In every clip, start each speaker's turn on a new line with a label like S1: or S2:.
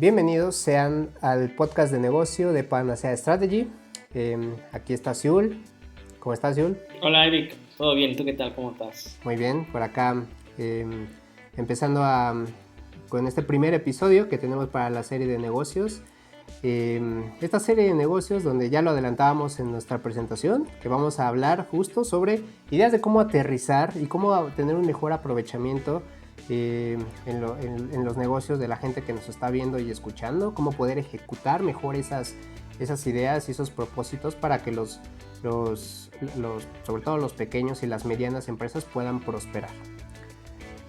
S1: Bienvenidos sean al podcast de negocio de Panacea Strategy. Aquí está Siul. ¿Cómo estás, Siul?
S2: Hola, Eric. ¿Todo bien? ¿Tú qué tal? ¿Cómo estás?
S1: Muy bien, por acá empezando con este primer episodio que tenemos para la serie de negocios. Esta serie de negocios donde ya lo adelantábamos en nuestra presentación, que vamos a hablar justo sobre ideas de cómo aterrizar y cómo tener un mejor aprovechamiento en los negocios de la gente que nos está viendo y escuchando, cómo poder ejecutar mejor esas ideas y esos propósitos para que sobre todo los pequeños y las medianas empresas puedan prosperar.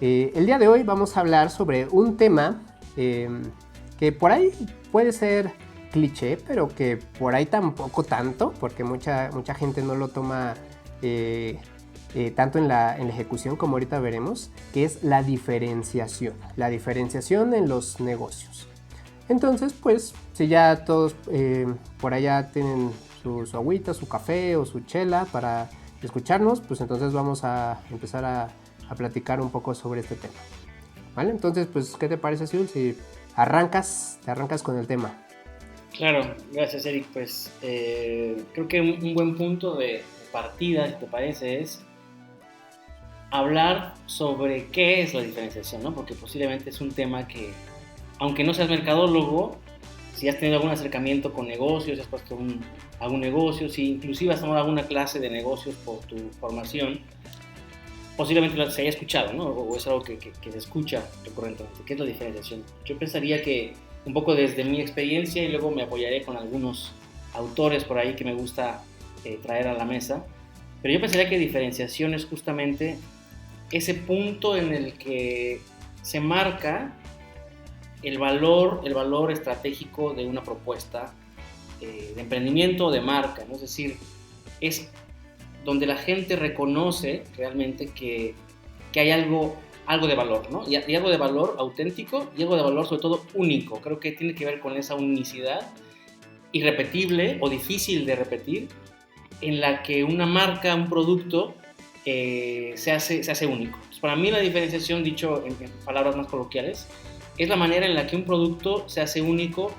S1: El día de hoy vamos a hablar sobre un tema que por ahí puede ser cliché, pero que por ahí tampoco tanto, porque mucha gente no lo toma tanto en la ejecución como ahorita veremos, que es la diferenciación en los negocios. Entonces, pues, si ya todos por allá tienen su agüita, su café o su chela para escucharnos, pues entonces vamos a empezar a platicar un poco sobre este tema. ¿Vale? Entonces, pues, ¿qué te parece, Siul, si te arrancas con el tema?
S2: Claro, gracias, Eric. Pues creo que un buen punto de partida, si te parece, es hablar sobre qué es la diferenciación, ¿no? Porque posiblemente es un tema que, aunque no seas mercadólogo, si has tenido algún acercamiento con negocios, has puesto algún negocio, si inclusive has tomado alguna clase de negocios por tu formación, posiblemente se haya escuchado, ¿no? O es algo que se escucha recurrentemente. ¿Qué es la diferenciación? Yo pensaría que un poco desde mi experiencia, y luego me apoyaré con algunos autores por ahí que me gusta traer a la mesa, pero yo pensaría que diferenciación es justamente ese punto en el que se marca el valor estratégico de una propuesta de emprendimiento o de marca, ¿no? Es decir, es donde la gente reconoce realmente que hay algo de valor, ¿no? Y algo de valor auténtico y algo de valor sobre todo único. Creo que tiene que ver con esa unicidad irrepetible o difícil de repetir, en la que una marca, un producto se hace único. Pues para mí la diferenciación, dicho en palabras más coloquiales, es la manera en la que un producto se hace único,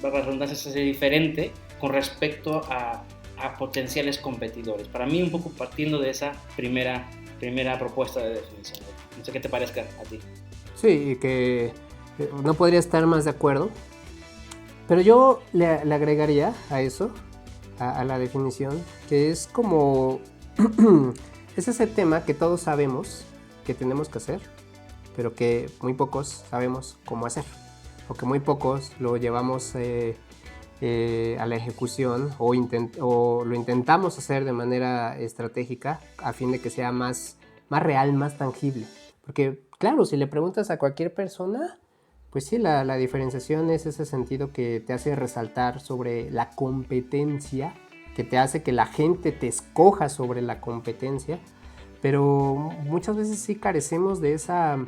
S2: para la redundancia, se hace diferente con respecto a potenciales competidores. Para mí, un poco partiendo de esa primera propuesta de definición. No sé qué te parezca a ti.
S1: Sí, que no podría estar más de acuerdo, pero yo le agregaría a eso, a la definición, que es como es ese tema que todos sabemos que tenemos que hacer, pero que muy pocos sabemos cómo hacer, o que muy pocos lo llevamos a la ejecución o lo intentamos hacer de manera estratégica a fin de que sea más real, más tangible. Porque claro, si le preguntas a cualquier persona, pues sí, la diferenciación es ese sentido que te hace resaltar sobre la competencia, que te hace que la gente te escoja sobre la competencia, pero muchas veces sí carecemos de esa,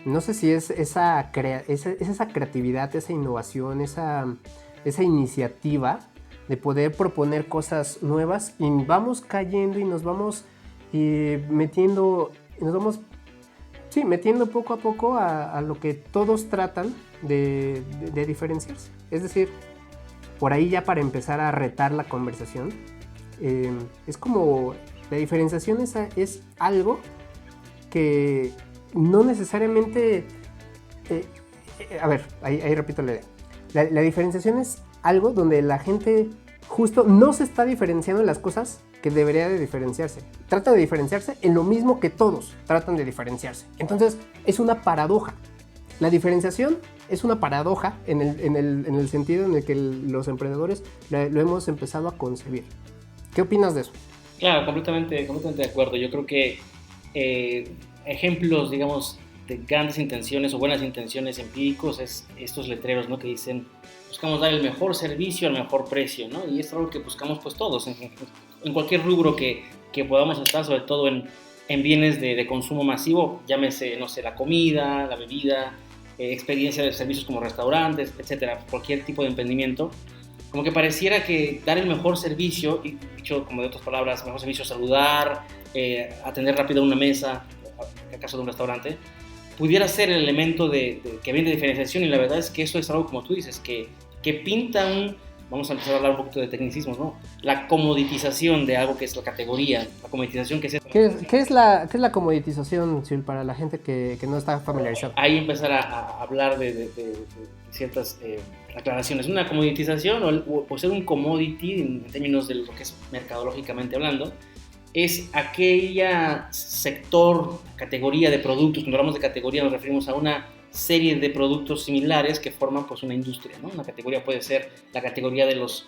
S1: no sé si es esa creatividad, esa innovación, esa iniciativa de poder proponer cosas nuevas, y vamos cayendo y nos vamos metiendo poco a poco a lo que todos tratan de diferenciarse. Es decir, por ahí ya para empezar a retar la conversación, es como la diferenciación es algo que no necesariamente... a ver, ahí repito la idea. La diferenciación es algo donde la gente justo no se está diferenciando en las cosas que debería de diferenciarse. Trata de diferenciarse en lo mismo que todos tratan de diferenciarse. Entonces, es una paradoja. La diferenciación es una paradoja en el sentido en el que los emprendedores lo hemos empezado a concebir. ¿Qué opinas de eso?
S2: Claro, completamente de acuerdo. Yo creo que ejemplos, digamos, de grandes intenciones o buenas intenciones empíricos es estos letreros, ¿no? Que dicen, buscamos dar el mejor servicio al mejor precio, ¿no? Y es algo que buscamos pues todos, en cualquier rubro que podamos estar, sobre todo en bienes de consumo masivo, llámese, no sé, la comida, la bebida, experiencia de servicios como restaurantes, etcétera, cualquier tipo de emprendimiento. Como que pareciera que dar el mejor servicio, y dicho como de otras palabras, mejor servicio, saludar, atender rápido a una mesa, en el caso de un restaurante, pudiera ser el elemento que viene de diferenciación, y la verdad es que eso es algo, como tú dices, que pinta vamos a empezar a hablar un poquito de tecnicismos, ¿no? La comoditización de algo que es la categoría, la comoditización que es...
S1: ¿Qué es la comoditización, Sil, para la gente que no está familiarizada?
S2: Ahí empezar a hablar de ciertas aclaraciones. Una comoditización o ser un commodity en términos de lo que es mercadológicamente hablando, es aquella sector, categoría de productos. Cuando hablamos de categoría nos referimos a una serie de productos similares que forman pues una industria, ¿no? Una categoría puede ser la categoría de los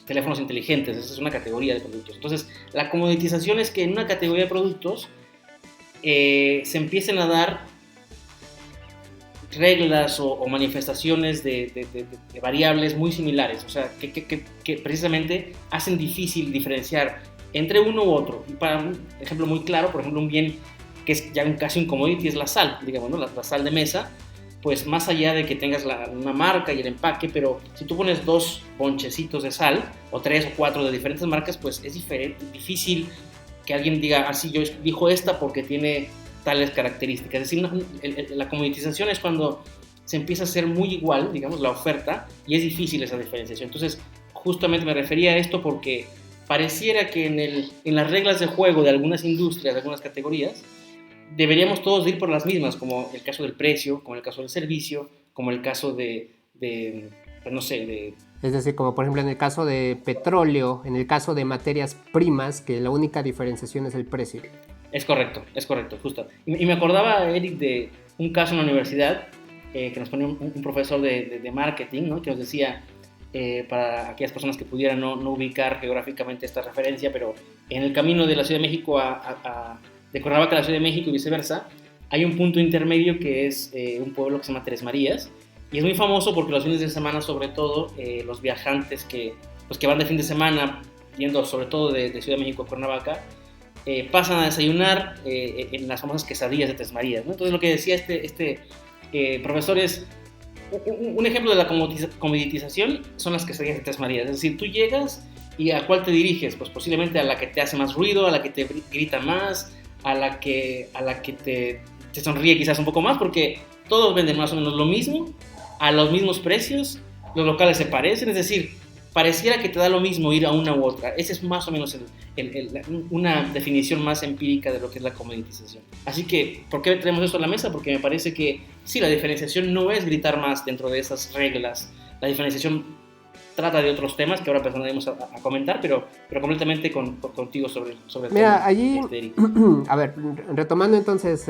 S2: teléfonos inteligentes. Esa es una categoría de productos. Entonces, la comoditización es que en una categoría de productos se empiecen a dar reglas o manifestaciones de variables muy similares, o sea, que precisamente hacen difícil diferenciar entre uno u otro. Y para un ejemplo muy claro, por ejemplo, un bien que es ya casi un commodity es la sal, digamos, ¿no? La sal de mesa, pues más allá de que tengas una marca y el empaque, pero si tú pones 2 bonchecitos de sal, o 3 o 4 de diferentes marcas, pues es difícil que alguien diga, así yo elijo esta porque tiene tales características. Es decir, la comoditización es cuando se empieza a hacer muy igual, digamos, la oferta, y es difícil esa diferenciación. Entonces, justamente me refería a esto porque pareciera que en las reglas de juego de algunas industrias, de algunas categorías, deberíamos todos ir por las mismas, como el caso del precio, como el caso del servicio, como el caso pues no sé,
S1: Es decir, como por ejemplo en el caso de petróleo, en el caso de materias primas, que la única diferenciación es el precio.
S2: Es correcto, justo. Y me acordaba, Eric, de un caso en la universidad que nos ponía un profesor de marketing, ¿no? Que nos decía, para aquellas personas que pudieran no ubicar geográficamente esta referencia, pero en el camino de la Ciudad de México de Cuernavaca a la Ciudad de México y viceversa, hay un punto intermedio que es un pueblo que se llama Tres Marías, y es muy famoso porque los fines de semana, sobre todo, los viajantes que van de fin de semana, yendo sobre todo de Ciudad de México a Cuernavaca, pasan a desayunar en las famosas quesadillas de Tres Marías, ¿no? Entonces lo que decía este profesor es, un ejemplo de la comoditización son las quesadillas de Tres Marías. Es decir, tú llegas y ¿a cuál te diriges? Pues posiblemente a la que te hace más ruido, a la que te grita más, a la que te sonríe quizás un poco más, porque todos venden más o menos lo mismo, a los mismos precios, los locales se parecen, es decir, pareciera que te da lo mismo ir a una u otra. Esa es más o menos una definición más empírica de lo que es la comoditización. Así que, ¿por qué traemos esto a la mesa? Porque me parece que sí, la diferenciación no es gritar más dentro de esas reglas. La diferenciación trata de otros temas que ahora empezaremos a comentar, pero completamente contigo sobre el
S1: Mira,
S2: tema.
S1: allí, a ver, retomando entonces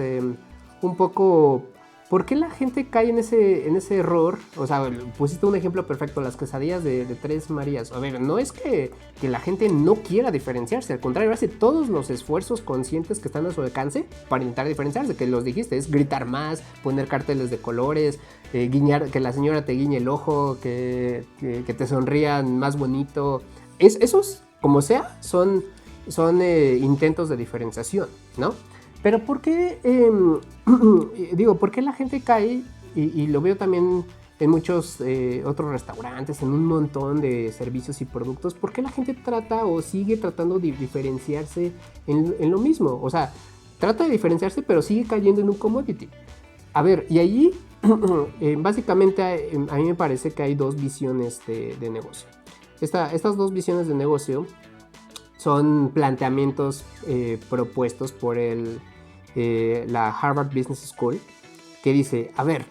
S1: un poco, ¿por qué la gente cae en ese error? O sea, pusiste un ejemplo perfecto, las quesadillas de Tres Marías. A ver, no es que la gente no quiera diferenciarse, al contrario, hace todos los esfuerzos conscientes que están a su alcance para intentar diferenciarse, que los dijiste, es gritar más, poner carteles de colores, guiñar, que la señora te guiñe el ojo, que te sonrían más bonito. Esos, como sea, son intentos de diferenciación, ¿no? Pero ¿por qué, por qué la gente cae, y lo veo también en muchos otros restaurantes, en un montón de servicios y productos, por qué la gente trata o sigue tratando de diferenciarse en lo mismo? O sea, trata de diferenciarse, pero sigue cayendo en un commodity. A ver, y allí, básicamente, a mí me parece que hay 2 visiones de negocio. Estas 2 visiones de negocio son planteamientos propuestos por la Harvard Business School, que dice, a ver,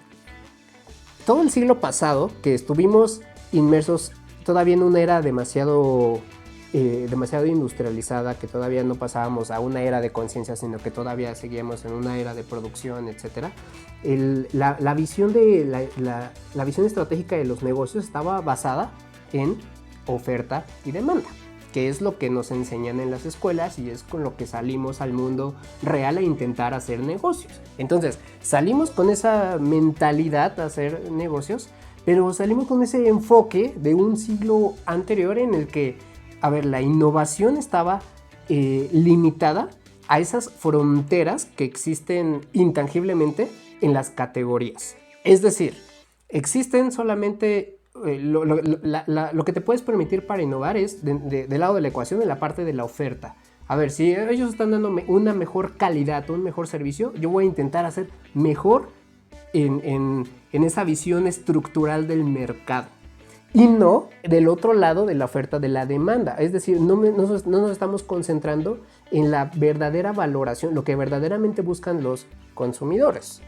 S1: todo el siglo pasado que estuvimos inmersos todavía en una era demasiado industrializada, que todavía no pasábamos a una era de conciencia, sino que todavía seguíamos en una era de producción, etc. La visión estratégica de los negocios estaba basada en oferta y demanda, que es lo que nos enseñan en las escuelas y es con lo que salimos al mundo real a intentar hacer negocios. Entonces, salimos con esa mentalidad a hacer negocios, pero salimos con ese enfoque de un siglo anterior en el que, a ver, la innovación estaba limitada a esas fronteras que existen intangiblemente en las categorías. Es decir, existen solamente... lo que te puedes permitir para innovar es del lado de la ecuación, en la parte de la oferta. a ver, si ellos están dando una mejor calidad, un mejor servicio, yo voy a intentar hacer mejor en esa visión estructural del mercado. Y no del otro lado de la oferta de la demanda. Es decir, no nos estamos concentrando en la verdadera valoración, lo que verdaderamente buscan los consumidores.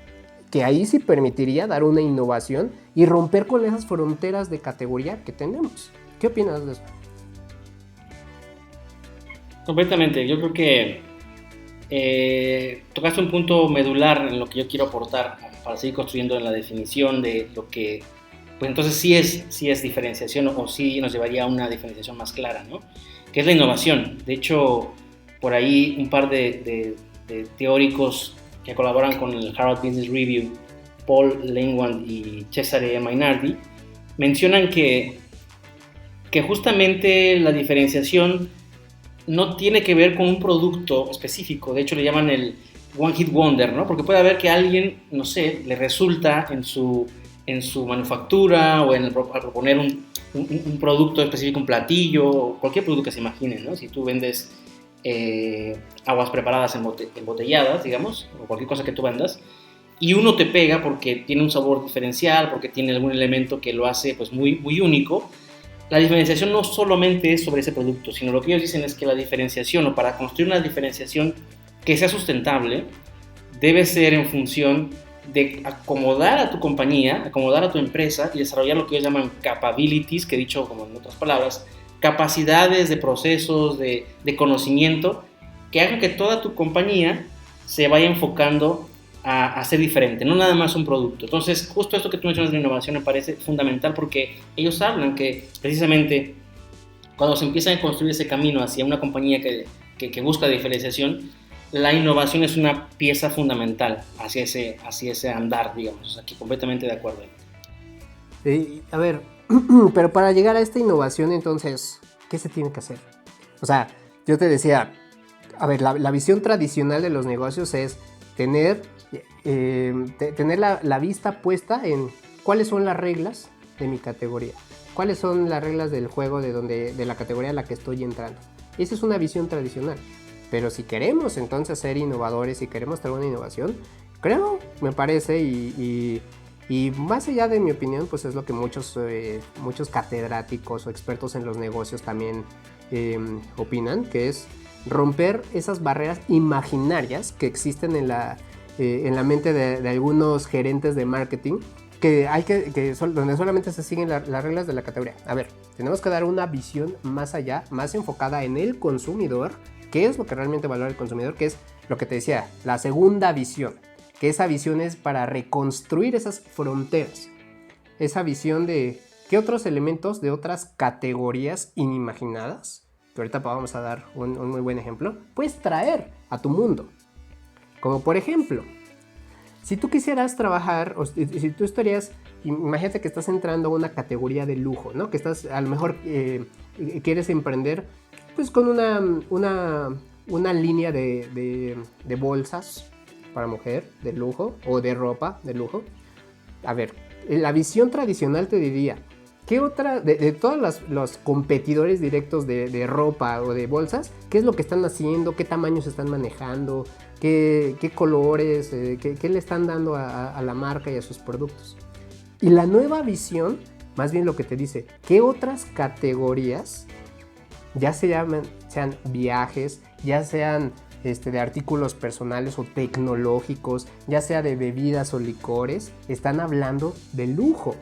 S1: Que ahí sí permitiría dar una innovación y romper con esas fronteras de categoría que tenemos. ¿Qué opinas de eso?
S2: Completamente. Yo creo que tocaste un punto medular en lo que yo quiero aportar para seguir construyendo en la definición de lo que, pues entonces sí es diferenciación o sí nos llevaría a una diferenciación más clara, ¿no? Que es la innovación. De hecho, por ahí un par de teóricos que colaboran con el Harvard Business Review, Paul Lengwand y Cesare Mainardi, mencionan que justamente la diferenciación no tiene que ver con un producto específico. De hecho, le llaman el One Hit Wonder, ¿no? Porque puede haber que a alguien, no sé, le resulta en su manufactura o al proponer un producto específico, un platillo, o cualquier producto que se imaginen, ¿no? Si tú vendes aguas preparadas embotelladas, digamos, o cualquier cosa que tú vendas, y uno te pega porque tiene un sabor diferencial, porque tiene algún elemento que lo hace pues muy, muy único. La diferenciación no solamente es sobre ese producto, sino lo que ellos dicen es que la diferenciación, o para construir una diferenciación que sea sustentable, debe ser en función de acomodar a tu compañía, acomodar a tu empresa y desarrollar lo que ellos llaman capabilities, que he dicho como en otras palabras, capacidades de procesos, de conocimiento, que hagan que toda tu compañía se vaya enfocando a ser diferente, no nada más un producto. Entonces, justo esto que tú mencionas de la innovación me parece fundamental, porque ellos hablan que precisamente cuando se empieza a construir ese camino hacia una compañía que busca diferenciación, la innovación es una pieza fundamental hacia ese andar, digamos. O sea, que completamente de acuerdo.
S1: A ver, pero para llegar a esta innovación, entonces, ¿qué se tiene que hacer? O sea, yo te decía, a ver, la visión tradicional de los negocios es tener la vista puesta en cuáles son las reglas de mi categoría, cuáles son las reglas del juego de la categoría a la que estoy entrando. Esa es una visión tradicional. Pero si queremos entonces ser innovadores, si queremos tener una innovación, creo, me parece, y más allá de mi opinión, pues es lo que muchos catedráticos o expertos en los negocios también opinan, que es romper esas barreras imaginarias que existen en la mente de algunos gerentes de marketing, donde solamente se siguen las reglas de la categoría. A ver, tenemos que dar una visión más allá, más enfocada en el consumidor. ¿Qué es lo que realmente valora el consumidor? Que es lo que te decía, la segunda visión. Que esa visión es para reconstruir esas fronteras. Esa visión de qué otros elementos de otras categorías inimaginadas, que ahorita vamos a dar un muy buen ejemplo, puedes traer a tu mundo. Como por ejemplo, si tú quisieras trabajar, o si tú estarías, imagínate que estás entrando a una categoría de lujo, ¿no? Que estás, a lo mejor quieres emprender pues con una línea de bolsas para mujer de lujo o de ropa de lujo. A ver, la visión tradicional te diría, ¿qué otra, de todos los competidores directos de ropa o de bolsas, qué es lo que están haciendo, qué tamaños están manejando, qué colores, qué le están dando a la marca y a sus productos? Y la nueva visión, más bien lo que te dice, ¿qué otras categorías, ya sean viajes, ya sean de artículos personales o tecnológicos, ya sea de bebidas o licores, están hablando de lujo?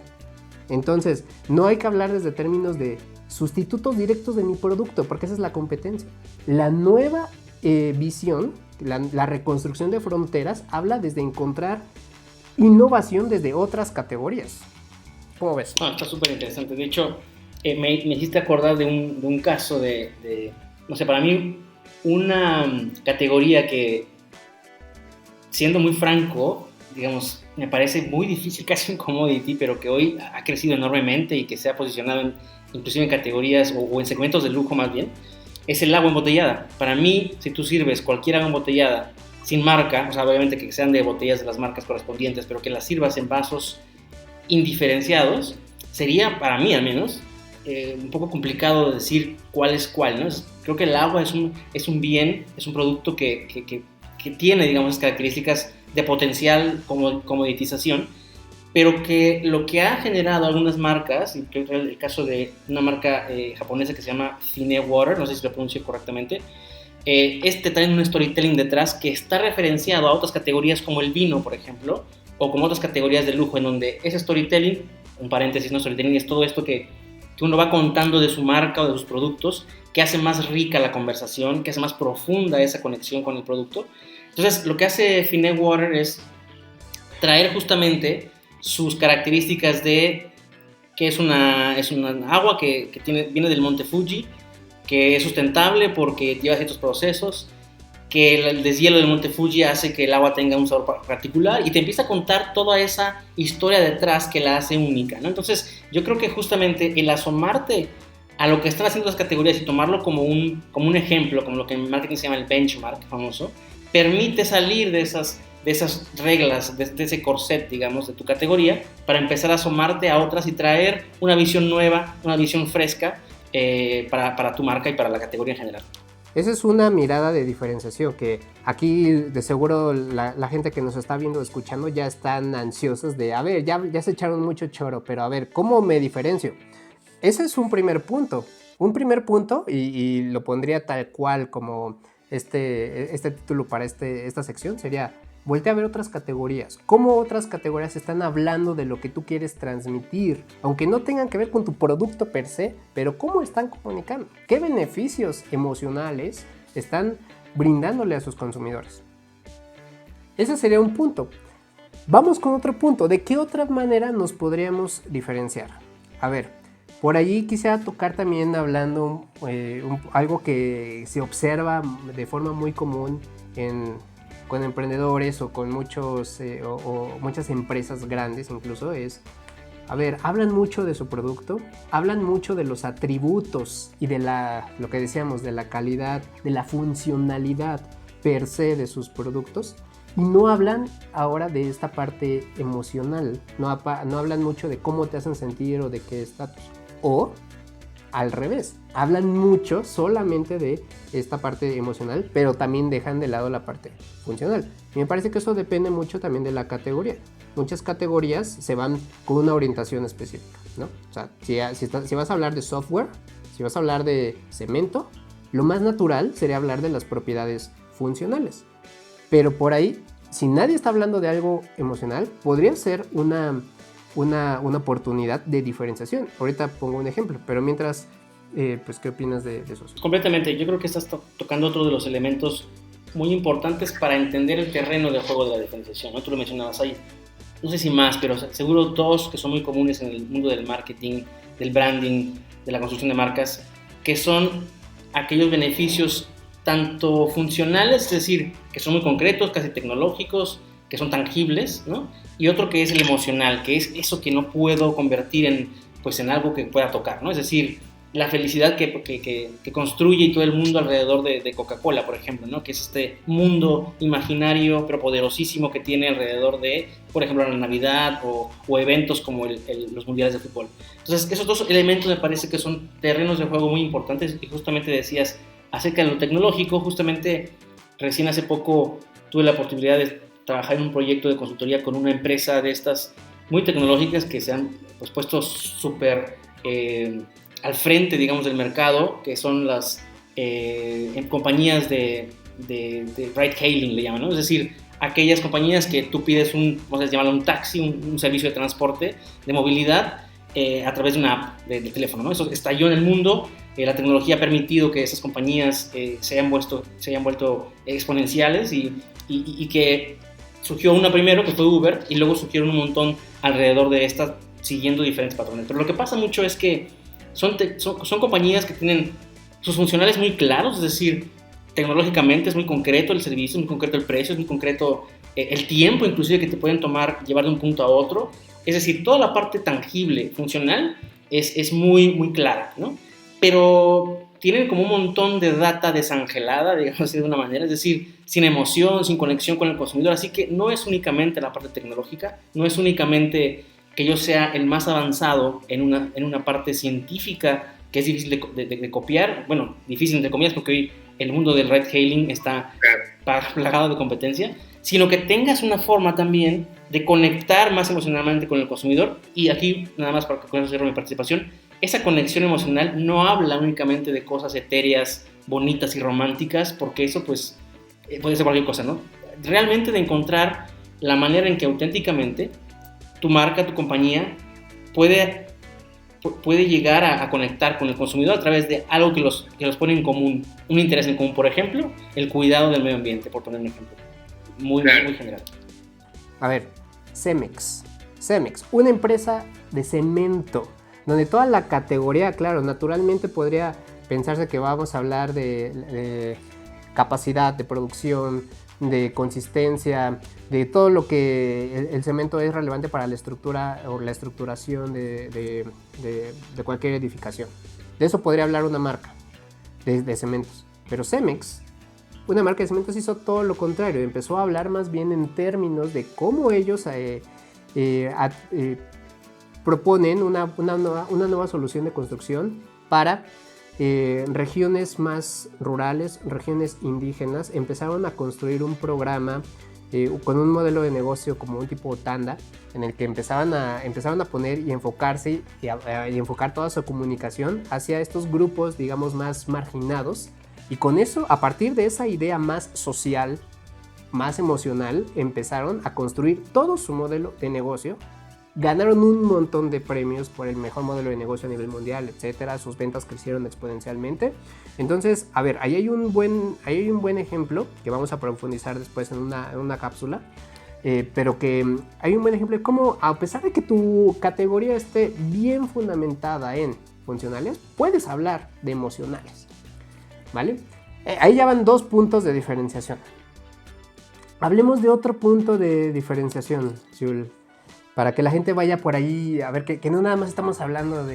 S1: Entonces, no hay que hablar desde términos de sustitutos directos de mi producto, porque esa es la competencia. La nueva visión, la reconstrucción de fronteras, habla desde encontrar innovación desde otras categorías. ¿Cómo ves?
S2: Está súper interesante. De hecho, me hiciste acordar de un caso no sé, para mí, una categoría que, siendo muy franco, digamos, me parece muy difícil, casi un commodity, pero que hoy ha crecido enormemente y que se ha posicionado inclusive en categorías o en segmentos de lujo más bien, es el agua embotellada. Para mí, si tú sirves cualquier agua embotellada sin marca, o sea, obviamente que sean de botellas de las marcas correspondientes, pero que las sirvas en vasos indiferenciados, sería, para mí al menos, un poco complicado de decir cuál es cuál, ¿no? Creo que el agua es un bien, es un producto que tiene, digamos, características de potencial comoditización, pero que lo que ha generado algunas marcas, y creo que el caso de una marca japonesa que se llama Fine Water, no sé si lo pronuncio correctamente, trae un storytelling detrás que está referenciado a otras categorías como el vino, por ejemplo, o como otras categorías de lujo, en donde ese storytelling, un paréntesis, no, storytelling es todo esto que uno va contando de su marca o de sus productos, que hace más rica la conversación, que hace más profunda esa conexión con el producto. Entonces, lo que hace Fine Water es traer justamente sus características de que es una agua que viene del monte Fuji, que es sustentable porque lleva ciertos procesos, que el deshielo del monte Fuji hace que el agua tenga un sabor particular, y te empieza a contar toda esa historia detrás que la hace única, ¿no? Entonces, yo creo que justamente el asomarte a lo que están haciendo las categorías y tomarlo como un ejemplo, como lo que en marketing se llama el benchmark famoso, permite salir de esas reglas, de ese corset, digamos, de tu categoría, para empezar a asomarte a otras y traer una visión nueva, una visión fresca para tu marca y para la categoría en general.
S1: Esa es una mirada de diferenciación que aquí de seguro la gente que nos está viendo o escuchando ya están ansiosos de, a ver, ya se echaron mucho choro, pero a ver, ¿cómo me diferencio? Ese es un primer punto. Un primer punto, y lo pondría tal cual como este título para esta sección, sería: voltea a ver otras categorías. ¿Cómo otras categorías están hablando de lo que tú quieres transmitir? Aunque no tengan que ver con tu producto per se, pero ¿cómo están comunicando? ¿Qué beneficios emocionales están brindándole a sus consumidores? Ese sería un punto. Vamos con otro punto. ¿De qué otra manera nos podríamos diferenciar? A ver, por allí quisiera tocar también hablando algo que se observa de forma muy común con emprendedores o con muchas empresas grandes incluso, es, a ver, hablan mucho de su producto, hablan mucho de los atributos y de lo que decíamos, de la calidad, de la funcionalidad per se de sus productos, y no hablan ahora de esta parte emocional, no hablan mucho de cómo te hacen sentir o de qué estatus, o al revés, hablan mucho solamente de esta parte emocional, pero también dejan de lado la parte funcional. Y me parece que eso depende mucho también de la categoría. Muchas categorías se van con una orientación específica, ¿no? O sea, si vas a hablar de software, si vas a hablar de cemento, lo más natural sería hablar de las propiedades funcionales. Pero por ahí, si nadie está hablando de algo emocional, podría ser una oportunidad de diferenciación. Ahorita pongo un ejemplo, pero mientras, pues, ¿qué opinas de eso?
S2: Completamente. Yo creo que estás tocando otro de los elementos muy importantes para entender el terreno de juego de la diferenciación, ¿no? Tú lo mencionabas ahí, no sé si más, pero seguro dos que son muy comunes en el mundo del marketing, del branding, de la construcción de marcas, que son aquellos beneficios tanto funcionales, es decir, que son muy concretos, casi tecnológicos, que son tangibles, ¿no? Y otro que es el emocional, que es eso que no puedo convertir en algo que pueda tocar, ¿no? Es decir, la felicidad que construye todo el mundo alrededor de Coca-Cola, por ejemplo, ¿no? Que es este mundo imaginario pero poderosísimo que tiene alrededor de, por ejemplo, la Navidad o eventos como los mundiales de fútbol. Entonces, esos dos elementos me parece que son terrenos de juego muy importantes, y justamente decías acerca de lo tecnológico. Justamente recién hace poco tuve la oportunidad de trabajar en un proyecto de consultoría con una empresa de estas muy tecnológicas que se han puesto súper al frente, digamos, del mercado, que son las compañías de ride hailing, le llaman, ¿no? Es decir, aquellas compañías que tú pides vamos a llamarlo un taxi, un servicio de transporte, de movilidad, a través de una app de teléfono, ¿no? Eso estalló en el mundo. La tecnología ha permitido que esas compañías se hayan vuelto exponenciales, y que surgió una primero, que fue Uber, y luego surgieron un montón alrededor de estas, siguiendo diferentes patrones. Pero lo que pasa mucho es que son compañías que tienen sus funcionales muy claros, es decir, tecnológicamente es muy concreto el servicio, es muy concreto el precio, es muy concreto el tiempo inclusive que te pueden tomar llevar de un punto a otro. Es decir, toda la parte tangible, funcional, es muy, muy clara, ¿no? Pero tienen como un montón de data desangelada, digamos así de una manera, es decir, sin emoción, sin conexión con el consumidor. Así que no es únicamente la parte tecnológica, no es únicamente que yo sea el más avanzado en una parte científica que es difícil de copiar, bueno, difícil entre comillas porque hoy el mundo del ride hailing está plagado de competencia, sino que tengas una forma también de conectar más emocionalmente con el consumidor. Y aquí, nada más para que con eso cierro mi participación, esa conexión emocional no habla únicamente de cosas etéreas, bonitas y románticas, porque eso pues puede ser cualquier cosa, ¿no? Realmente de encontrar la manera en que auténticamente tu marca, tu compañía puede llegar a conectar con el consumidor a través de algo que los pone en común, un interés en común. Por ejemplo, el cuidado del medio ambiente, por poner un ejemplo muy general.
S1: A ver, Cemex, una empresa de cemento, donde toda la categoría, claro, naturalmente podría pensarse que vamos a hablar de capacidad de producción, de consistencia, de todo lo que el cemento es relevante para la estructura o la estructuración de cualquier edificación. De eso podría hablar una marca de cementos. Pero Cemex, una marca de cementos, hizo todo lo contrario. Empezó a hablar más bien en términos de cómo ellos proponen una nueva solución de construcción para regiones más rurales, regiones indígenas. Empezaron a construir un programa con un modelo de negocio como un tipo tanda, en el que empezaron a poner y enfocarse y enfocar toda su comunicación hacia estos grupos, digamos, más marginados. Y con eso, a partir de esa idea más social, más emocional, empezaron a construir todo su modelo de negocio. Ganaron un montón de premios por el mejor modelo de negocio a nivel mundial, etcétera. Sus ventas crecieron exponencialmente. Entonces, a ver, ahí hay un buen ejemplo que vamos a profundizar después en una cápsula. Pero que hay un buen ejemplo de cómo, a pesar de que tu categoría esté bien fundamentada en funcionales, puedes hablar de emocionales, ¿vale? Ahí ya van 2 puntos de diferenciación. Hablemos de otro punto de diferenciación, Xiul, para que la gente vaya por ahí a ver que no nada más estamos hablando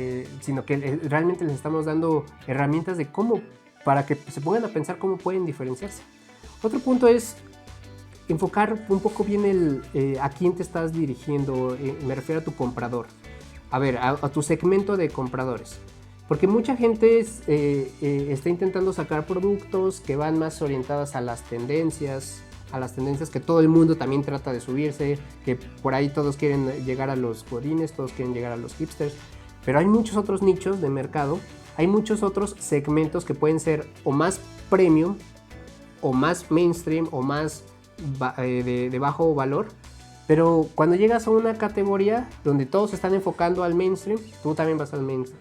S1: sino que realmente les estamos dando herramientas de cómo, para que se pongan a pensar cómo pueden diferenciarse. Otro punto es enfocar un poco bien a quién te estás dirigiendo. Me refiero a tu comprador, a ver, a tu segmento de compradores, porque mucha gente está intentando sacar productos que van más orientadas a las tendencias que todo el mundo también trata de subirse, que por ahí todos quieren llegar a los godines, todos quieren llegar a los hipsters, pero hay muchos otros nichos de mercado, hay muchos otros segmentos que pueden ser o más premium, o más mainstream, o más de bajo valor, pero cuando llegas a una categoría donde todos se están enfocando al mainstream, tú también vas al mainstream.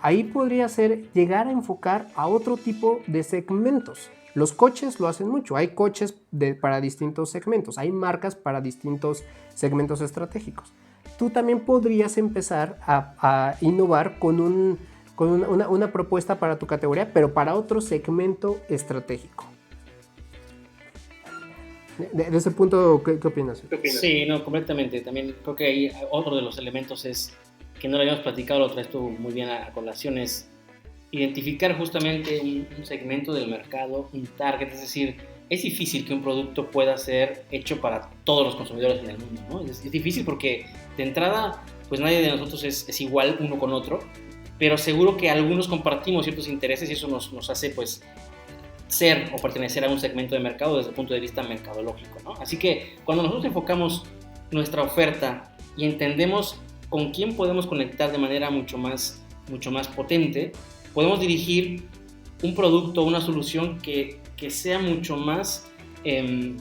S1: Ahí podría ser llegar a enfocar a otro tipo de segmentos. Los coches lo hacen mucho, hay coches para distintos segmentos, hay marcas para distintos segmentos estratégicos. Tú también podrías empezar a innovar con una propuesta para tu categoría, pero para otro segmento estratégico. De ese punto, ¿qué opinas?
S2: Sí, no, completamente. También creo que ahí otro de los elementos es, que no lo habíamos platicado, lo traes tú muy bien a colación, es identificar justamente un segmento del mercado, un target. Es decir, es difícil que un producto pueda ser hecho para todos los consumidores en el mundo, ¿no? Es difícil porque de entrada, pues nadie de nosotros es igual uno con otro, pero seguro que algunos compartimos ciertos intereses y eso nos hace pues ser o pertenecer a un segmento de mercado desde el punto de vista mercadológico, ¿no? Así que cuando nosotros enfocamos nuestra oferta y entendemos con quién podemos conectar de manera mucho más potente, podemos dirigir un producto, una solución que sea mucho más, me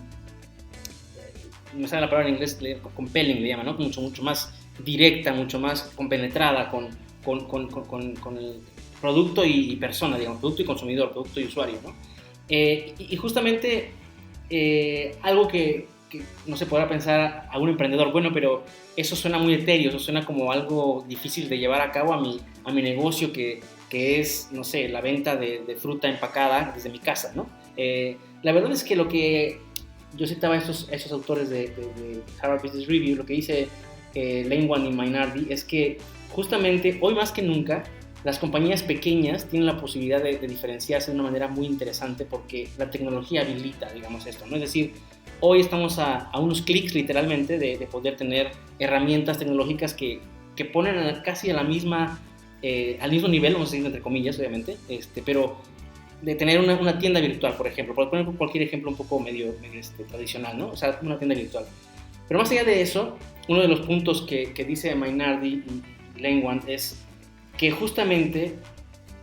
S2: sale la palabra en inglés, compelling le llaman, ¿no? Mucho más directa, mucho más compenetrada con el producto y persona, digamos, producto y consumidor, producto y usuario, ¿no? Y justamente algo que no se podrá pensar a un emprendedor, bueno, pero eso suena muy etéreo, eso suena como algo difícil de llevar a cabo a mi negocio que es, no sé, la venta de fruta empacada desde mi casa, ¿no? La verdad es que lo que yo citaba a esos autores de Harvard Business Review, lo que dice Lane Wan y Mainardi es que justamente hoy más que nunca las compañías pequeñas tienen la posibilidad de diferenciarse de una manera muy interesante porque la tecnología habilita, digamos, esto, ¿no? Es decir, hoy estamos a unos clics literalmente de poder tener herramientas tecnológicas que ponen casi a la misma, al mismo nivel, vamos a decir entre comillas obviamente, pero de tener una tienda virtual, por ejemplo, por poner cualquier ejemplo un poco medio tradicional, ¿no? O sea, una tienda virtual. Pero más allá de eso, uno de los puntos que dice Mainardi y Lengwand es que justamente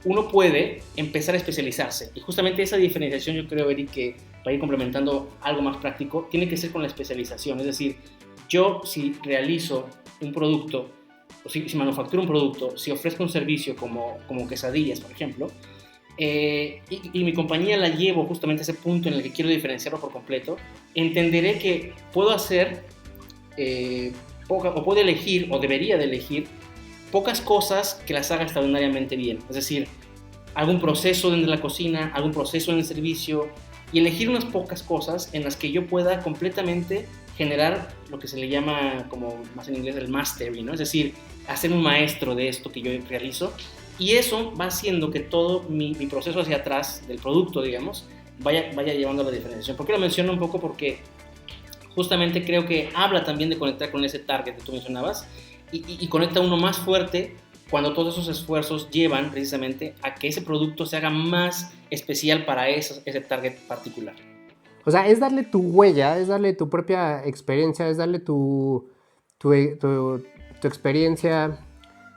S2: uno puede empezar a especializarse. Y justamente esa diferenciación, yo creo, Eric, que para ir complementando algo más práctico, tiene que ser con la especialización. Es decir, yo si realizo un producto, o si manufacturo un producto, si ofrezco un servicio como quesadillas, por ejemplo, y mi compañía la llevo justamente a ese punto en el que quiero diferenciarlo por completo, entenderé que puedo hacer, o puedo elegir, o debería de elegir, pocas cosas que las haga extraordinariamente bien. Es decir, algún proceso dentro de la cocina, algún proceso en el servicio, y elegir unas pocas cosas en las que yo pueda completamente generar lo que se le llama, como más en inglés, el mastery, ¿no? Es decir, hacer un maestro de esto que yo realizo, y eso va haciendo que todo mi proceso hacia atrás del producto, digamos, vaya llevando a la diferenciación. ¿Por qué lo menciono un poco? Porque justamente creo que habla también de conectar con ese target que tú mencionabas, y conecta uno más fuerte cuando todos esos esfuerzos llevan precisamente a que ese producto se haga más especial para ese target particular.
S1: O sea, es darle tu huella, es darle tu propia experiencia, es darle tu experiencia,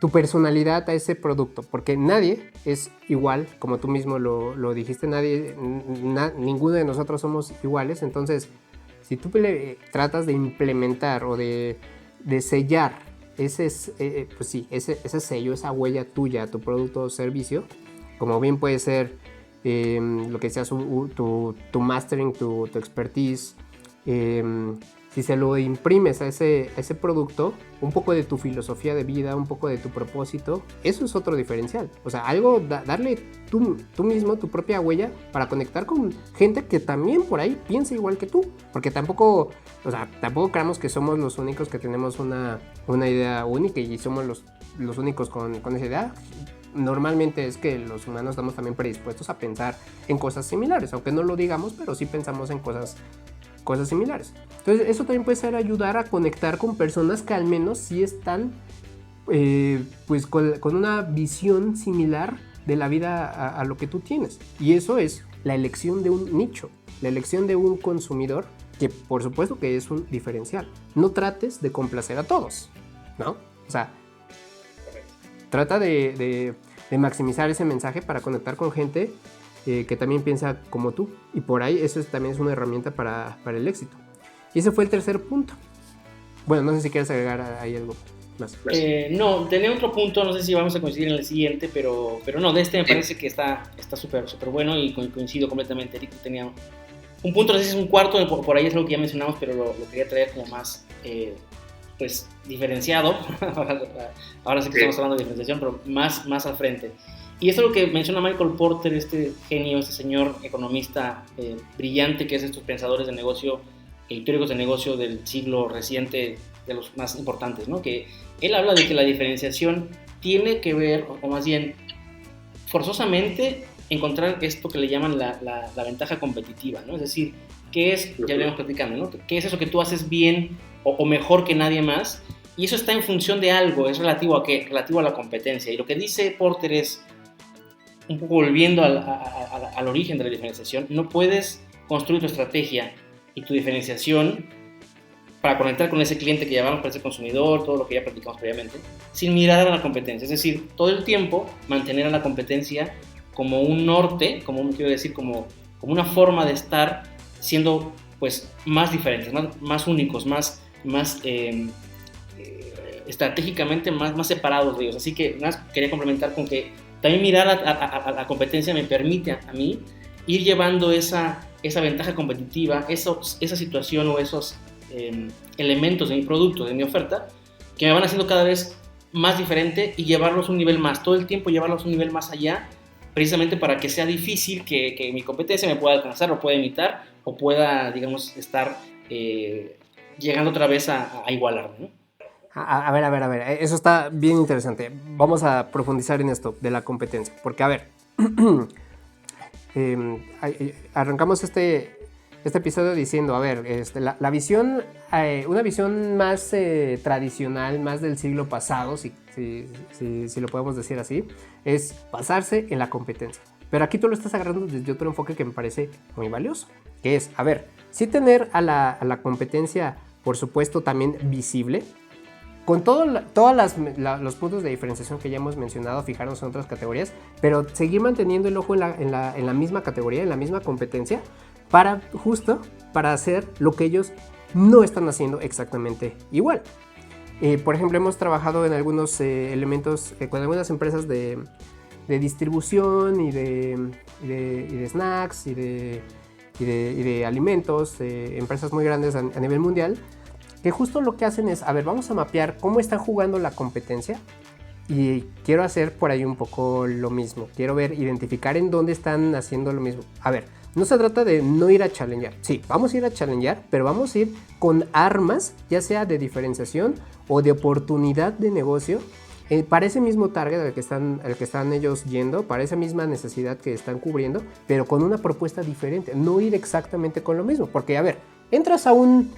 S1: tu personalidad a ese producto, porque nadie es igual, como tú mismo lo dijiste, ninguno de nosotros somos iguales. Entonces, si tú tratas de implementar o de sellar ese sello, esa huella tuya a tu producto o servicio, como bien puede ser lo que sea tu mastering, tu expertise, si se lo imprimes a ese producto, un poco de tu filosofía de vida, un poco de tu propósito, eso es otro diferencial. O sea, darle tú mismo tu propia huella para conectar con gente que también por ahí piensa igual que tú. Porque tampoco creamos que somos los únicos que tenemos una idea única y somos los únicos con esa idea. Normalmente es que los humanos estamos también predispuestos a pensar en cosas similares, aunque no lo digamos, pero sí pensamos en cosas similares. Entonces eso también puede ser ayudar a conectar con personas que al menos sí están pues con una visión similar de la vida a lo que tú tienes. Y eso es la elección de un nicho, la elección de un consumidor que por supuesto que es un diferencial. No trates de complacer a todos, ¿no? O sea, trata de maximizar ese mensaje para conectar con gente que también piensa como tú. Y por ahí eso también es una herramienta para el éxito. Y ese fue el tercer punto. Bueno, no sé si quieres agregar ahí algo más.
S2: No, tenía otro punto, no sé si vamos a coincidir en el siguiente, pero no, de me parece que está súper bueno y coincido completamente. Eric tenía un punto, no sé si es un cuarto, por ahí es algo que ya mencionamos, pero lo quería traer como más pues diferenciado. Ahora sí que estamos hablando de diferenciación, pero más al frente. Y esto es lo que menciona Michael Porter, este genio, este señor economista brillante, que es estos pensadores de negocio y teóricos de negocio del siglo reciente, de los más importantes, ¿no? Que él habla de que la diferenciación tiene que ver, o más bien forzosamente, encontrar esto que le llaman la ventaja competitiva, ¿no? Es decir, ¿qué es? Ya venimos platicando, ¿no? ¿Qué es eso que tú haces bien o mejor que nadie más? Y eso está en función de algo, es relativo a qué, relativo a la competencia. Y lo que dice Porter es, un poco volviendo al origen de la diferenciación, no puedes construir tu estrategia y tu diferenciación para conectar con ese cliente que llamamos, para ese consumidor, todo lo que ya platicamos previamente, sin mirar a la competencia. Es decir, todo el tiempo mantener a la competencia como un norte, como una forma de estar siendo pues más diferentes, más únicos, más estratégicamente más separados de ellos. Así que quería complementar con que también mirar a la competencia me permite a mí ir llevando esa ventaja competitiva, esa situación o esos elementos de mi producto, de mi oferta, que me van haciendo cada vez más diferente y llevarlos a un nivel más, todo el tiempo llevarlos a un nivel más allá, precisamente para que sea difícil que mi competencia me pueda alcanzar, o pueda imitar, o pueda, digamos, estar llegando otra vez a igualarme, ¿no?
S1: A ver, eso está bien interesante. Vamos a profundizar en esto de la competencia, porque a ver, arrancamos este este episodio diciendo, a ver, la visión, una visión más tradicional, más del siglo pasado, si lo podemos decir así, es basarse en la competencia. Pero aquí tú lo estás agarrando desde otro enfoque que me parece muy valioso, que es, a ver, sí tener a la competencia, por supuesto, también visible, con todos los puntos de diferenciación que ya hemos mencionado, fijarnos en otras categorías, pero seguir manteniendo el ojo en la misma categoría, en la misma competencia, para hacer lo que ellos no están haciendo exactamente igual. Por ejemplo, hemos trabajado en algunos elementos con algunas empresas de distribución y de snacks y de alimentos, empresas muy grandes a nivel mundial, que justo lo que hacen es, a ver, vamos a mapear cómo están jugando la competencia y quiero hacer por ahí un poco lo mismo. Quiero identificar en dónde están haciendo lo mismo. A ver, no se trata de no ir a challengear. Sí, vamos a ir a challengear, pero vamos a ir con armas, ya sea de diferenciación o de oportunidad de negocio, para ese mismo target al que están ellos yendo, para esa misma necesidad que están cubriendo, pero con una propuesta diferente. No ir exactamente con lo mismo, porque a ver, entras a una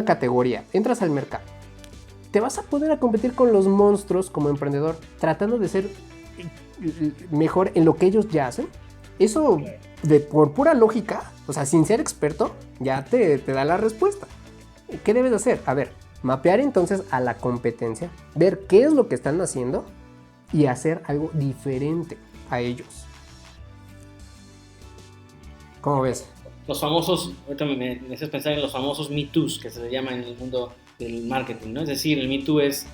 S1: categoría, entras al mercado, te vas a poder a competir con los monstruos como emprendedor, tratando de ser mejor en lo que ellos ya hacen. Eso, por pura lógica, o sea, sin ser experto, ya te da la respuesta. ¿Qué debes hacer? A ver, mapear entonces a la competencia, ver qué es lo que están haciendo y hacer algo diferente a ellos. ¿Cómo ves?
S2: Los famosos, ahorita me haces pensar en los famosos Me Too's, que se le llama en el mundo del marketing, ¿no? Es decir, el Me Too es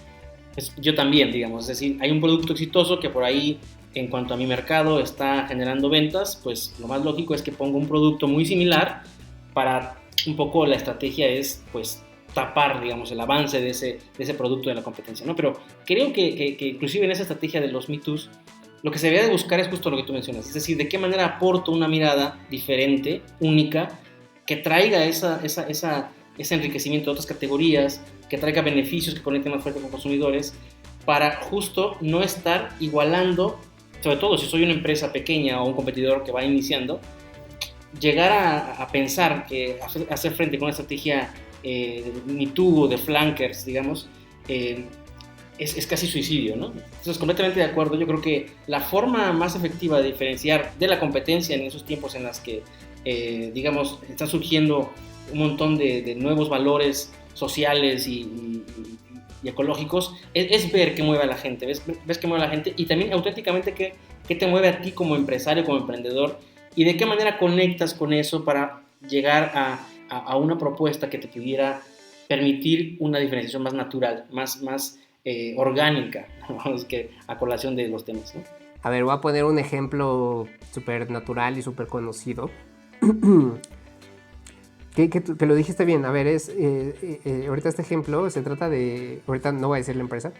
S2: yo también, digamos, es decir, hay un producto exitoso que por ahí, en cuanto a mi mercado, está generando ventas, pues lo más lógico es que ponga un producto muy similar para un poco la estrategia es, pues, tapar, digamos, el avance de ese producto de la competencia, ¿no? Pero creo que inclusive en esa estrategia de los Me Too's, lo que se debería de buscar es justo lo que tú mencionas, es decir, de qué manera aporto una mirada diferente, única, que traiga ese enriquecimiento de otras categorías, que traiga beneficios, que conecte más fuerte con consumidores, para justo no estar igualando, sobre todo si soy una empresa pequeña o un competidor que va iniciando, llegar a pensar que hacer frente con una estrategia Me Too o de flankers, digamos, es casi suicidio, ¿no? Entonces, completamente de acuerdo. Yo creo que la forma más efectiva de diferenciar de la competencia en esos tiempos en las que, digamos, están surgiendo un montón de nuevos valores sociales y ecológicos, es ver qué mueve a la gente, ves qué mueve a la gente y también auténticamente qué te mueve a ti como empresario, como emprendedor y de qué manera conectas con eso para llegar a una propuesta que te pudiera permitir una diferenciación más natural, más orgánica, vamos, que a colación de los temas, ¿no?
S1: A ver, voy a poner un ejemplo súper natural y súper conocido. Que lo dijiste bien. A ver, ahorita este ejemplo se trata de... Ahorita no voy a decir la empresa.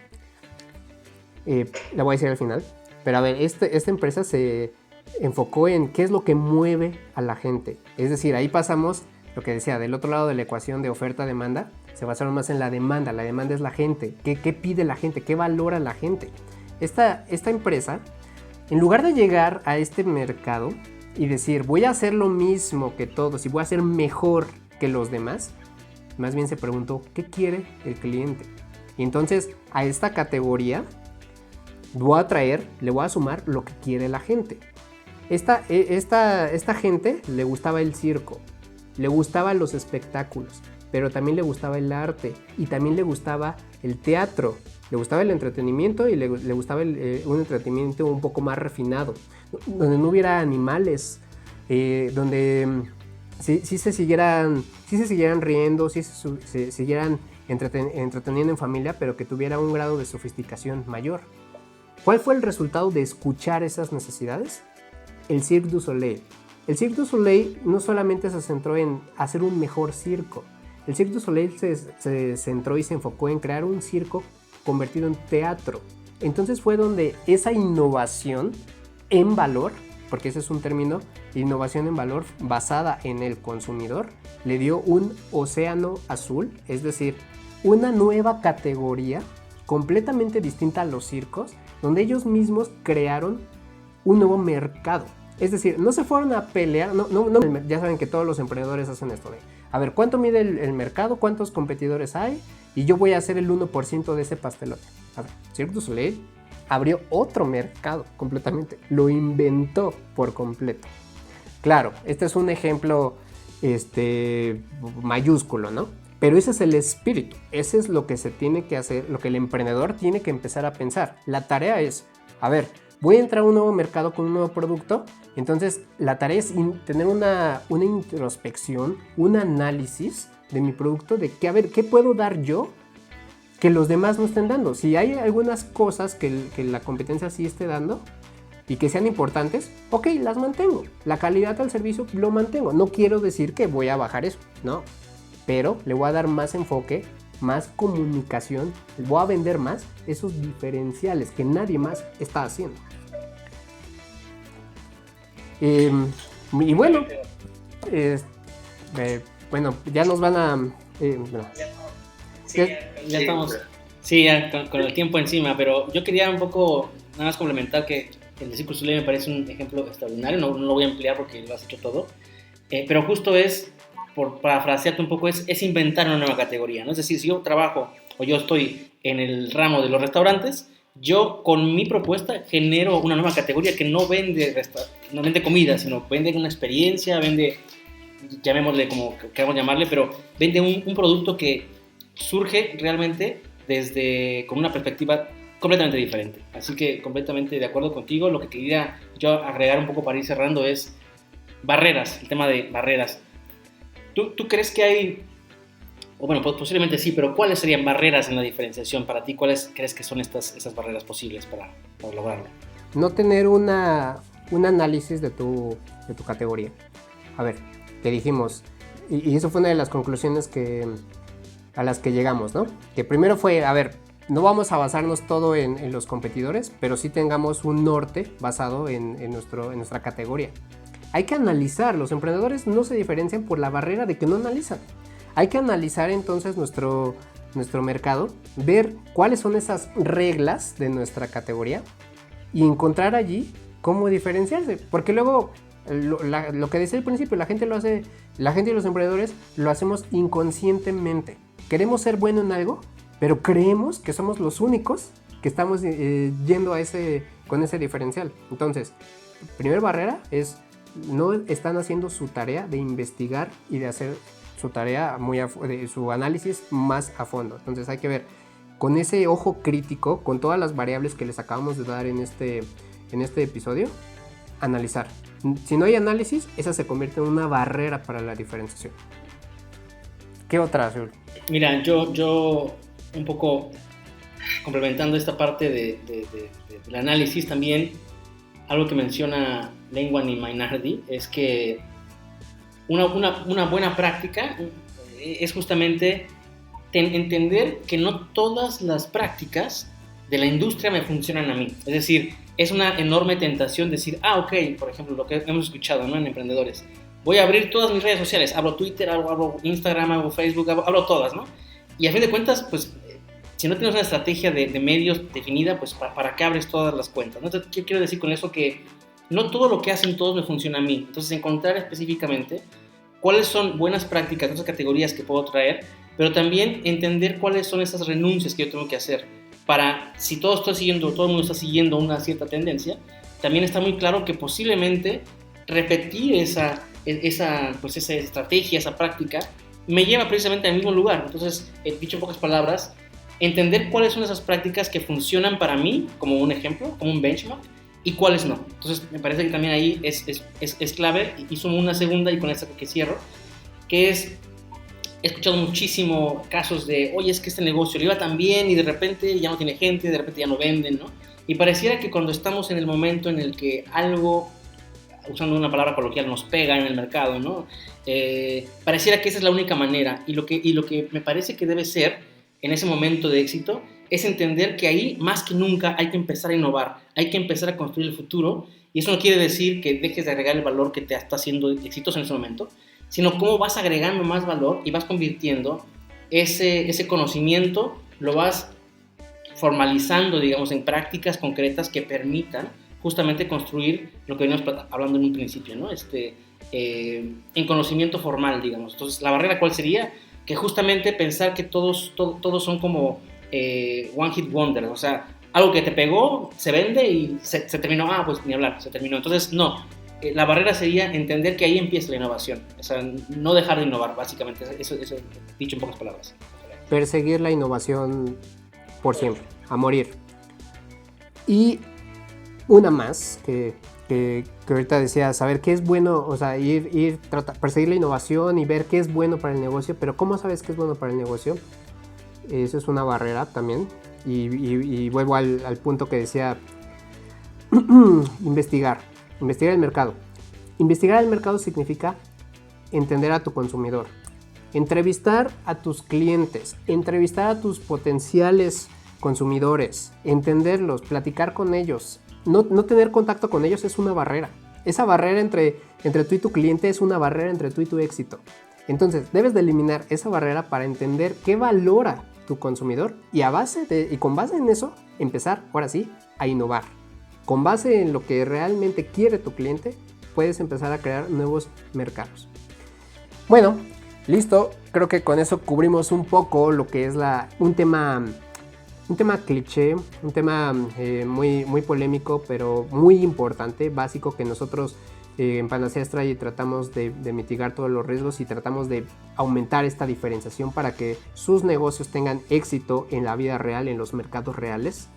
S1: La voy a decir al final. Pero a ver, esta empresa se enfocó en qué es lo que mueve a la gente. Es decir, ahí pasamos lo que decía, del otro lado de la ecuación de oferta-demanda, se basaron más en la demanda. La demanda es la gente. ¿Qué pide la gente? ¿Qué valora la gente? Esta empresa, en lugar de llegar a este mercado y decir, voy a hacer lo mismo que todos y voy a hacer mejor que los demás, más bien se preguntó, ¿qué quiere el cliente? Y entonces a esta categoría le voy a sumar lo que quiere la gente. Esta gente le gustaba el circo, le gustaban los espectáculos, pero también le gustaba el arte y también le gustaba el teatro. Le gustaba el entretenimiento y le gustaba un entretenimiento un poco más refinado, donde no hubiera animales, donde sí se siguieran riendo, sí se siguieran entreteniendo en familia, pero que tuviera un grado de sofisticación mayor. ¿Cuál fue el resultado de escuchar esas necesidades? El Cirque du Soleil. El Cirque du Soleil no solamente se centró en hacer un mejor circo. El Cirque du Soleil se centró y se enfocó en crear un circo convertido en teatro. Entonces fue donde esa innovación en valor, porque ese es un término, innovación en valor basada en el consumidor, le dio un océano azul, es decir, una nueva categoría completamente distinta a los circos, donde ellos mismos crearon un nuevo mercado. Es decir, no se fueron a pelear, ya saben que todos los emprendedores hacen esto de, a ver, ¿cuánto mide el mercado? ¿Cuántos competidores hay? Y yo voy a hacer el 1% de ese pastelote. A ver, Cirque du Soleil abrió otro mercado completamente, lo inventó por completo. Claro, este es un ejemplo mayúsculo, ¿no? Pero ese es el espíritu, ese es lo que se tiene que hacer, lo que el emprendedor tiene que empezar a pensar. La tarea es, a ver, voy a entrar a un nuevo mercado con un nuevo producto, entonces la tarea es tener una introspección, un análisis de mi producto, de que, a ver, ¿qué puedo dar yo que los demás no estén dando? Si hay algunas cosas que la competencia sí esté dando y que sean importantes, ok, las mantengo. La calidad del servicio lo mantengo. No quiero decir que voy a bajar eso, no. Pero le voy a dar más enfoque, más comunicación, voy a vender más esos diferenciales que nadie más está haciendo. Y bueno, bueno, ya nos van a...
S2: ya estamos con el tiempo encima, pero yo quería un poco nada más complementar que el de Cirque du Soleil me parece un ejemplo extraordinario, no lo voy a emplear porque lo has hecho todo, pero justo es, por parafrasearte un poco, es inventar una nueva categoría, ¿no? Es decir, si yo trabajo o yo estoy en el ramo de los restaurantes, yo con mi propuesta genero una nueva categoría que no vende comida, sino vende una experiencia, vende, llamémosle como queramos llamarle, pero vende un producto que surge realmente con una perspectiva completamente diferente. Así que completamente de acuerdo contigo. Lo que quería yo agregar un poco para ir cerrando es barreras, el tema de barreras. ¿Tú crees que hay, o bueno, posiblemente sí, pero cuáles serían barreras en la diferenciación para ti? ¿Cuáles crees que son esas barreras posibles para lograrlo?
S1: No tener un análisis de tu categoría. A ver, te dijimos, y eso fue una de las conclusiones a las que llegamos, ¿no? Que primero fue, a ver, no vamos a basarnos todo en los competidores, pero sí tengamos un norte basado en nuestra categoría. Hay que analizar, los emprendedores no se diferencian por la barrera de que no analizan. Hay que analizar entonces nuestro mercado, ver cuáles son esas reglas de nuestra categoría y encontrar allí cómo diferenciarse. Porque luego, lo que decía al principio, la gente y los emprendedores lo hacemos inconscientemente. Queremos ser buenos en algo, pero creemos que somos los únicos que estamos yendo con ese diferencial. Entonces, primera barrera es no están haciendo su tarea de investigar y de hacer su tarea su análisis más a fondo. Entonces hay que ver con ese ojo crítico, con todas las variables que les acabamos de dar en este episodio, analizar. Si no hay análisis, esa se convierte en una barrera para la diferenciación. ¿Qué otra, Azul?
S2: Mira, yo un poco complementando esta parte del análisis también, algo que menciona Lengwan y Mainardi es que una buena práctica es justamente entender que no todas las prácticas de la industria me funcionan a mí. Es decir, es una enorme tentación decir, ok, por ejemplo, lo que hemos escuchado, ¿no?, en emprendedores. Voy a abrir todas mis redes sociales, abro Twitter, abro Instagram, abro Facebook, abro todas, ¿no? Y a fin de cuentas, pues, si no tienes una estrategia de medios definida, pues, ¿para qué abres todas las cuentas? ¿No? Entonces, ¿qué quiero decir con eso? Que no todo lo que hacen todos me funciona a mí. Entonces, encontrar específicamente cuáles son buenas prácticas, esas categorías que puedo traer, pero también entender cuáles son esas renuncias que yo tengo que hacer para, si todo el mundo está siguiendo una cierta tendencia, también está muy claro que posiblemente repetir esa estrategia, esa práctica, me lleva precisamente al mismo lugar. Entonces, dicho en pocas palabras, entender cuáles son esas prácticas que funcionan para mí, como un ejemplo, como un benchmark, y cuáles no. Entonces, me parece que también ahí es clave. Y sumo una segunda, y con esta que cierro, que es, he escuchado muchísimo casos de, oye, es que este negocio le iba tan bien y de repente ya no tiene gente, de repente ya no venden, ¿no? Y pareciera que cuando estamos en el momento en el que algo, usando una palabra coloquial, nos pega en el mercado, ¿no? Pareciera que esa es la única manera. Y lo que me parece que debe ser en ese momento de éxito es entender que ahí, más que nunca, hay que empezar a innovar, hay que empezar a construir el futuro. Y eso no quiere decir que dejes de agregar el valor que te está haciendo exitoso en ese momento, sino cómo vas agregando más valor y vas convirtiendo ese conocimiento, lo vas formalizando, digamos, en prácticas concretas que permitan justamente construir lo que veníamos hablando en un principio, ¿no? En conocimiento formal, digamos. Entonces, ¿la barrera cuál sería? Que justamente pensar que todos son como one hit wonder, o sea, algo que te pegó, se vende y se terminó, pues ni hablar, se terminó. Entonces, no, la barrera sería entender que ahí empieza la innovación, o sea, no dejar de innovar, básicamente, eso dicho en pocas palabras.
S1: Perseguir la innovación por siempre, a morir. Y una más, que ahorita decía, saber qué es bueno, o sea, perseguir la innovación y ver qué es bueno para el negocio, pero ¿cómo sabes qué es bueno para el negocio? Eso es una barrera también. Y vuelvo al punto que decía, investigar el mercado. Investigar el mercado significa entender a tu consumidor, entrevistar a tus clientes, entrevistar a tus potenciales consumidores, entenderlos, platicar con ellos. No tener contacto con ellos es una barrera. Esa barrera entre tú y tu cliente es una barrera entre tú y tu éxito. Entonces, debes de eliminar esa barrera para entender qué valora tu consumidor y con base en eso, empezar, ahora sí, a innovar. Con base en lo que realmente quiere tu cliente, puedes empezar a crear nuevos mercados. Bueno, listo. Creo que con eso cubrimos un poco lo que es un tema cliché, un tema muy, muy polémico, pero muy importante, básico, que nosotros en Panacea Strategy tratamos de mitigar todos los riesgos y tratamos de aumentar esta diferenciación para que sus negocios tengan éxito en la vida real, en los mercados reales.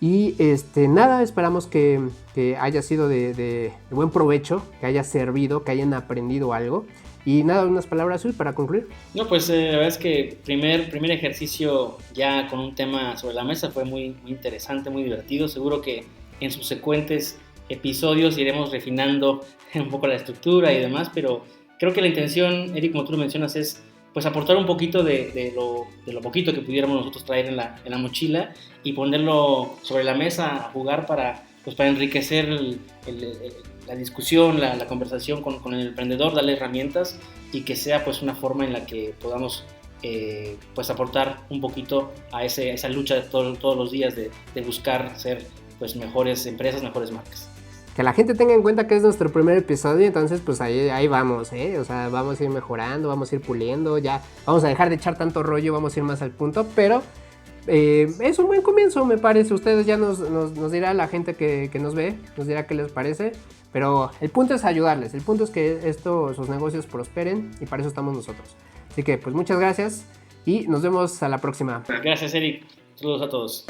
S1: Y nada, esperamos que haya sido de buen provecho, que haya servido, que hayan aprendido algo. Y nada, unas palabras para concluir.
S2: No, pues la verdad es que primer ejercicio ya con un tema sobre la mesa fue muy, muy interesante, muy divertido. Seguro que en subsecuentes episodios iremos refinando un poco la estructura y demás, pero creo que la intención, Eric, como tú lo mencionas, es pues aportar un poquito de lo poquito que pudiéramos nosotros traer en la mochila y ponerlo sobre la mesa a jugar para enriquecer la discusión, la conversación con el emprendedor, darle herramientas y que sea pues una forma en la que podamos pues aportar un poquito a esa lucha de todos los días de buscar ser pues mejores empresas, mejores marcas.
S1: Que la gente tenga en cuenta que es nuestro primer episodio, entonces pues ahí vamos, o sea, vamos a ir mejorando, vamos a ir puliendo, ya vamos a dejar de echar tanto rollo, vamos a ir más al punto, pero es un buen comienzo, me parece. Ustedes ya nos dirá la gente que nos ve, nos dirá qué les parece, pero el punto es ayudarles, el punto es que sus negocios prosperen y para eso estamos nosotros. Así que pues muchas gracias y nos vemos a la próxima.
S2: Gracias, Eric. Saludos a todos.